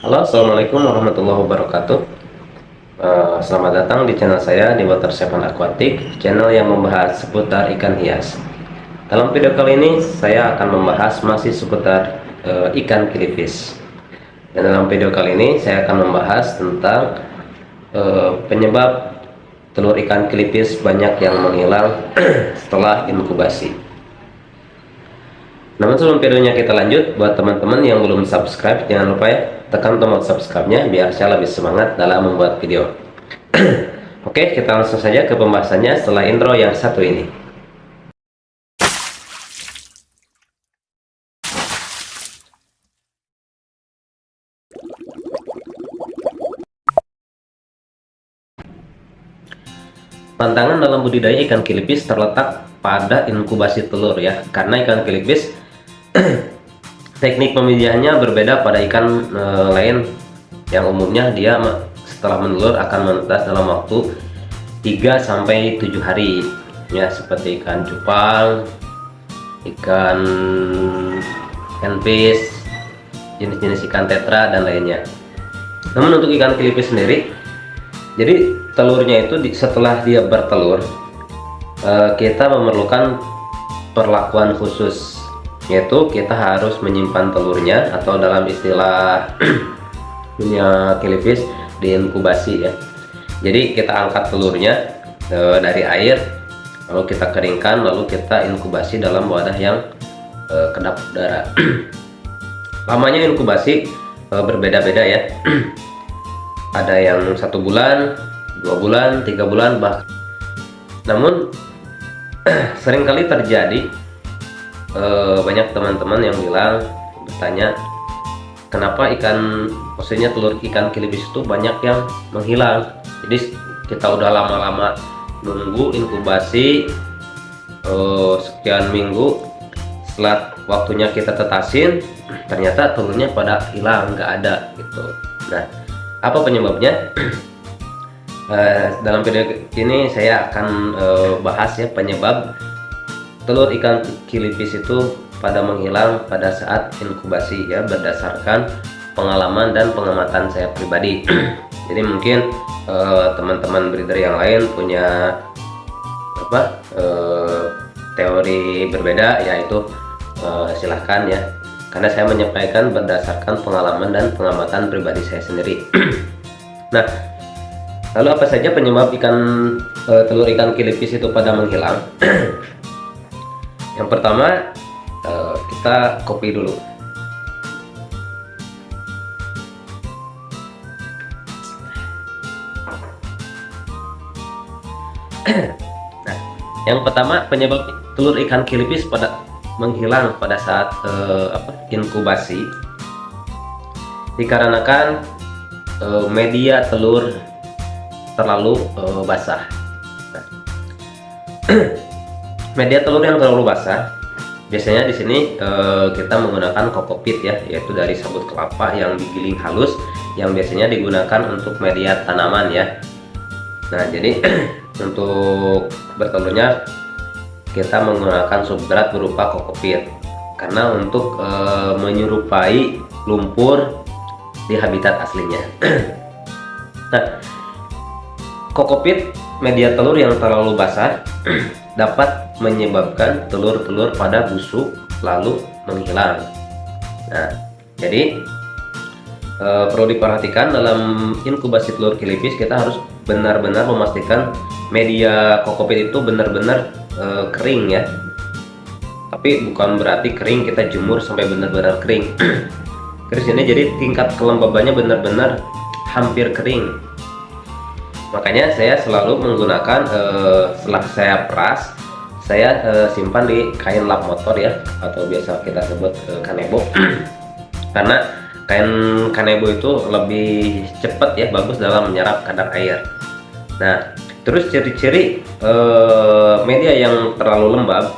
Halo, assalamualaikum warahmatullahi wabarakatuh. Selamat datang di channel saya di Water Seven Aquatic, channel yang membahas seputar ikan hias. Dalam video kali ini saya akan membahas masih seputar ikan killifish. Dan dalam video kali ini saya akan membahas tentang penyebab telur ikan killifish banyak yang menghilang setelah inkubasi. Namun sebelum videonya kita lanjut, buat teman-teman yang belum subscribe, jangan lupa ya tekan tombol subscribe-nya biar saya lebih semangat dalam membuat video. Oke, kita langsung saja ke pembahasannya setelah intro yang satu ini. Tantangan dalam budidaya ikan killifish terletak pada inkubasi telur ya, karena ikan killifish teknik pemijahannya berbeda pada ikan lain yang umumnya dia setelah menelur akan menetas dalam waktu 3-7 hari ya, seperti ikan cupang, ikan handfish, jenis-jenis ikan tetra dan lainnya. Namun untuk ikan killifish sendiri, jadi telurnya itu setelah dia bertelur kita memerlukan perlakuan khusus, yaitu kita harus menyimpan telurnya atau dalam istilah dunia killifish diinkubasi ya. Jadi kita angkat telurnya dari air, lalu kita keringkan, lalu kita inkubasi dalam wadah yang kedap udara. Lamanya inkubasi berbeda-beda ya. Ada yang 1 bulan, 2 bulan, 3 bulan bahkan. Namun seringkali terjadi banyak teman-teman yang bertanya kenapa maksudnya telur ikan killifish itu banyak yang menghilang. Jadi kita udah lama-lama nunggu inkubasi sekian minggu, setelah waktunya kita tetasin ternyata telurnya pada hilang, nggak ada gitu. Nah, apa penyebabnya? Dalam video ini saya akan bahas ya penyebab telur ikan killifish itu pada menghilang pada saat inkubasi ya, berdasarkan pengalaman dan pengamatan saya pribadi. Jadi mungkin teman-teman breeder yang lain punya teori berbeda, yaitu silahkan ya, karena saya menyampaikan berdasarkan pengalaman dan pengamatan pribadi saya sendiri. Nah, lalu apa saja penyebab telur ikan killifish itu pada menghilang? Yang pertama, kita kopi dulu. Nah, yang pertama penyebab telur ikan killifish pada menghilang pada saat inkubasi dikarenakan media telur terlalu basah. Nah, media telur yang terlalu basah biasanya di sini kita menggunakan kokopit ya, yaitu dari sabut kelapa yang digiling halus, yang biasanya digunakan untuk media tanaman ya. Nah, jadi untuk bertelurnya kita menggunakan substrat berupa kokopit karena untuk menyerupai lumpur di habitat aslinya. Nah, kokopit media telur yang terlalu basah dapat menyebabkan telur-telur pada busuk lalu menghilang. Nah, jadi perlu diperhatikan dalam inkubasi telur killifish, kita harus benar-benar memastikan media kokopit itu benar-benar kering ya. Tapi bukan berarti kering kita jemur sampai benar-benar kering. Kering ini jadi tingkat kelembabannya benar-benar hampir kering. Makanya saya selalu menggunakan setelah saya peras, saya simpan di kain lap motor ya, atau biasa kita sebut kanebo. Karena kain kanebo itu lebih cepat ya, bagus dalam menyerap kadar air. Nah, terus ciri-ciri media yang terlalu lembab.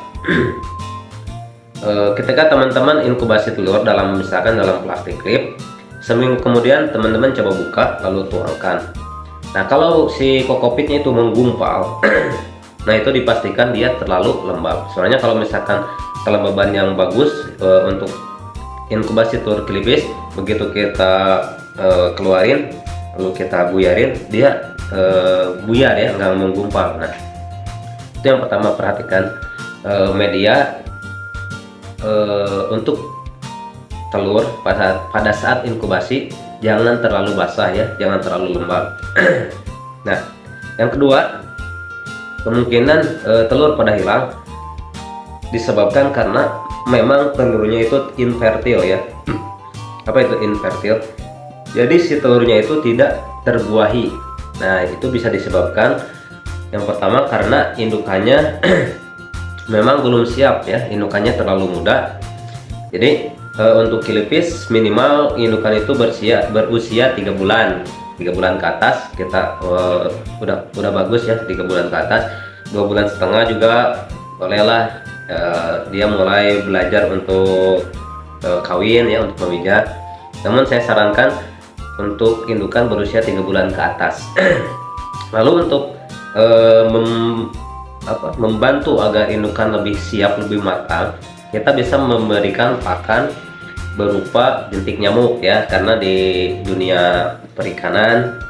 Ketika teman-teman inkubasi telur misalkan dalam plastik clip, seminggu kemudian teman-teman coba buka lalu tuangkan. Nah, kalau si kokopitnya itu menggumpal, nah itu dipastikan dia terlalu lembab. Soalnya kalau misalkan kelembaban yang bagus untuk inkubasi telur killifish, begitu kita keluarin, lalu kita buyarin, dia buyar ya, nggak menggumpal. Nah, itu yang pertama, perhatikan media untuk telur pada saat inkubasi jangan terlalu basah ya, jangan terlalu lembab. Nah, yang kedua, kemungkinan telur pada hilang disebabkan karena memang telurnya itu infertil ya. Apa itu infertil? Jadi si telurnya itu tidak terbuahi. Nah, itu bisa disebabkan yang pertama karena indukannya memang belum siap ya, indukannya terlalu muda. Jadi untuk kilipis minimal indukan itu berusia 3 bulan. 3 bulan ke atas kita udah bagus ya, 3 bulan ke atas. 2 bulan setengah juga bolehlah dia mulai belajar untuk kawin ya, untuk memijah. Namun saya sarankan untuk indukan berusia 3 bulan ke atas. Lalu untuk membantu agar indukan lebih siap, lebih matang, kita bisa memberikan pakan berupa jentik nyamuk ya, karena di dunia perikanan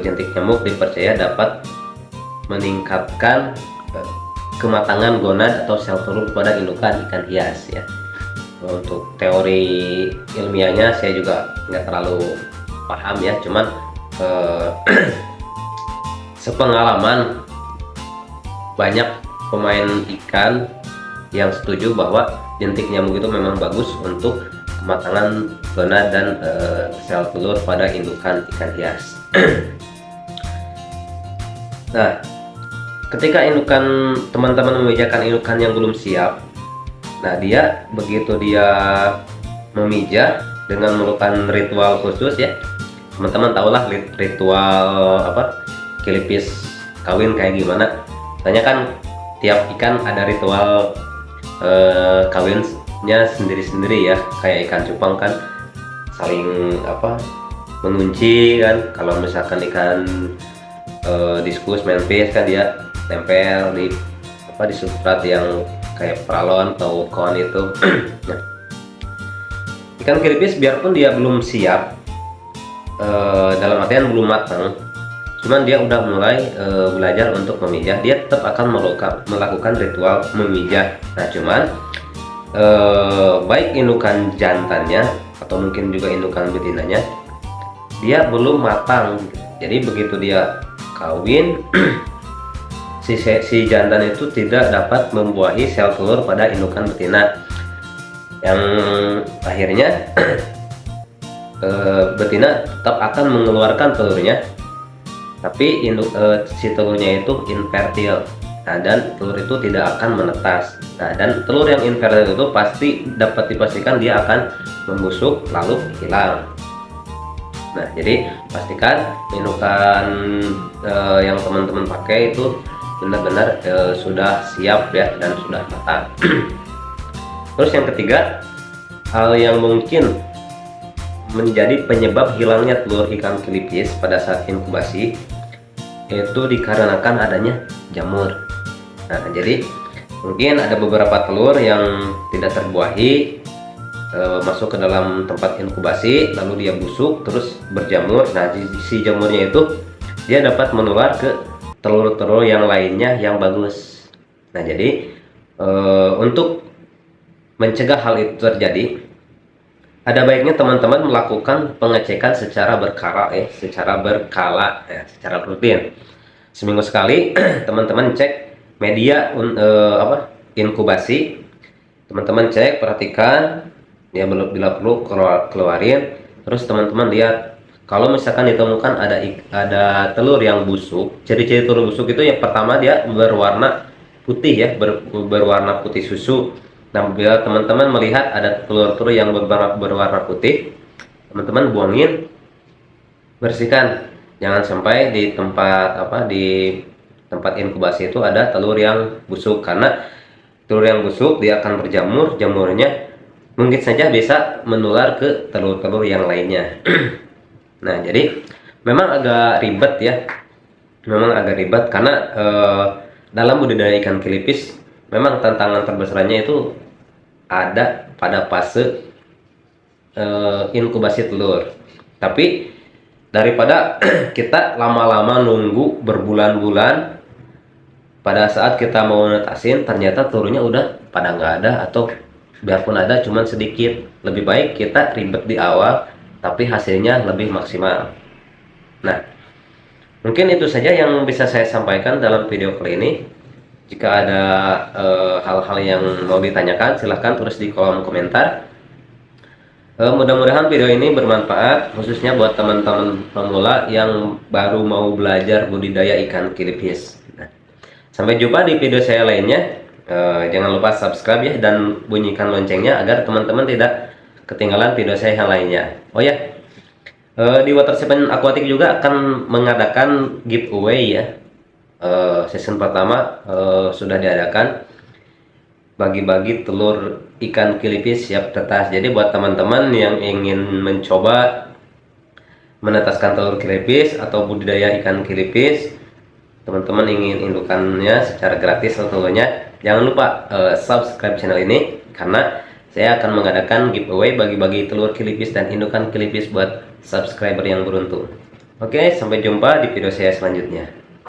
jentik nyamuk dipercaya dapat meningkatkan kematangan gonad atau sel telur pada indukan ikan hias ya. Untuk teori ilmiahnya saya juga nggak terlalu paham ya, cuman sepengalaman banyak pemain ikan yang setuju bahwa jentik nyamuk itu memang bagus untuk kematangan gonad dan sel telur pada indukan ikan hias. Nah, ketika indukan teman-teman memijahkan indukan yang belum siap, nah dia begitu dia memijah dengan melakukan ritual khusus ya, teman-teman tahulah ritual kilipis kawin kayak gimana. Tanya kan tiap ikan ada ritual kawinnya sendiri-sendiri ya, kayak ikan cupang kan saling mengunci kan. Kalau misalkan ikan diskus manfish kan dia tempel di substrat yang kayak pralon atau koan itu. Nah, ikan kilipis biarpun dia belum siap, dalam artian belum matang, cuman dia udah mulai belajar untuk memijah, dia tetap akan melakukan ritual memijah. Nah, cuman baik indukan jantannya atau mungkin juga indukan betinanya dia belum matang. Jadi begitu dia kawin, si jantan itu tidak dapat membuahi sel telur pada indukan betina, yang akhirnya betina tetap akan mengeluarkan telurnya, tapi si telurnya itu infertil. Nah, dan telur itu tidak akan menetas. Nah, dan telur yang infertil itu pasti dapat dipastikan dia akan membusuk lalu hilang. Nah, jadi pastikan indukan yang teman-teman pakai itu benar-benar sudah siap ya dan sudah matang. Terus yang ketiga, hal yang mungkin menjadi penyebab hilangnya telur ikan kilipis pada saat inkubasi itu dikarenakan adanya jamur. Nah, jadi mungkin ada beberapa telur yang tidak terbuahi masuk ke dalam tempat inkubasi, lalu dia busuk terus berjamur. Nah, si jamurnya itu dia dapat menular ke telur-telur yang lainnya yang bagus. Nah, jadi untuk mencegah hal itu terjadi, ada baiknya teman-teman melakukan pengecekan secara berkala ya, secara rutin. Seminggu sekali teman-teman cek media inkubasi. Teman-teman cek, perhatikan, ya bila perlu keluarin. Terus teman-teman lihat, kalau misalkan ditemukan ada telur yang busuk. Ciri-ciri telur busuk itu yang pertama dia berwarna putih ya, berwarna putih susu. Nah, bila teman-teman melihat ada telur-telur yang berwarna putih, teman-teman buangin, bersihkan. Jangan sampai di tempat inkubasi itu ada telur yang busuk, karena telur yang busuk dia akan berjamur, jamurnya mungkin saja bisa menular ke telur-telur yang lainnya. Nah, jadi memang agak ribet ya, karena dalam budidaya ikan kilipis memang tantangan terbesarnya itu ada pada fase inkubasi telur. Tapi daripada kita lama-lama nunggu berbulan-bulan, pada saat kita mau netasin ternyata telurnya udah pada nggak ada, atau biarpun ada cuman sedikit. Lebih baik kita ribet di awal tapi hasilnya lebih maksimal. Nah, mungkin itu saja yang bisa saya sampaikan dalam video kali ini. Jika ada hal-hal yang mau ditanyakan, silahkan tulis di kolom komentar. Mudah-mudahan video ini bermanfaat, khususnya buat teman-teman pemula yang baru mau belajar budidaya ikan kilipis. Nah, sampai jumpa di video saya lainnya. Jangan lupa subscribe ya, dan bunyikan loncengnya agar teman-teman tidak ketinggalan video saya yang lainnya. Oh ya, di Water Seven Aquatic juga akan mengadakan giveaway ya. Season pertama sudah diadakan, bagi-bagi telur ikan kilipis siap tetas. Jadi buat teman-teman yang ingin mencoba menetaskan telur kilipis atau budidaya ikan kilipis, teman-teman ingin indukannya secara gratis tentunya, jangan lupa subscribe channel ini, karena saya akan mengadakan giveaway bagi-bagi telur kilipis dan indukan kilipis buat subscriber yang beruntung. Oke, sampai jumpa di video saya selanjutnya.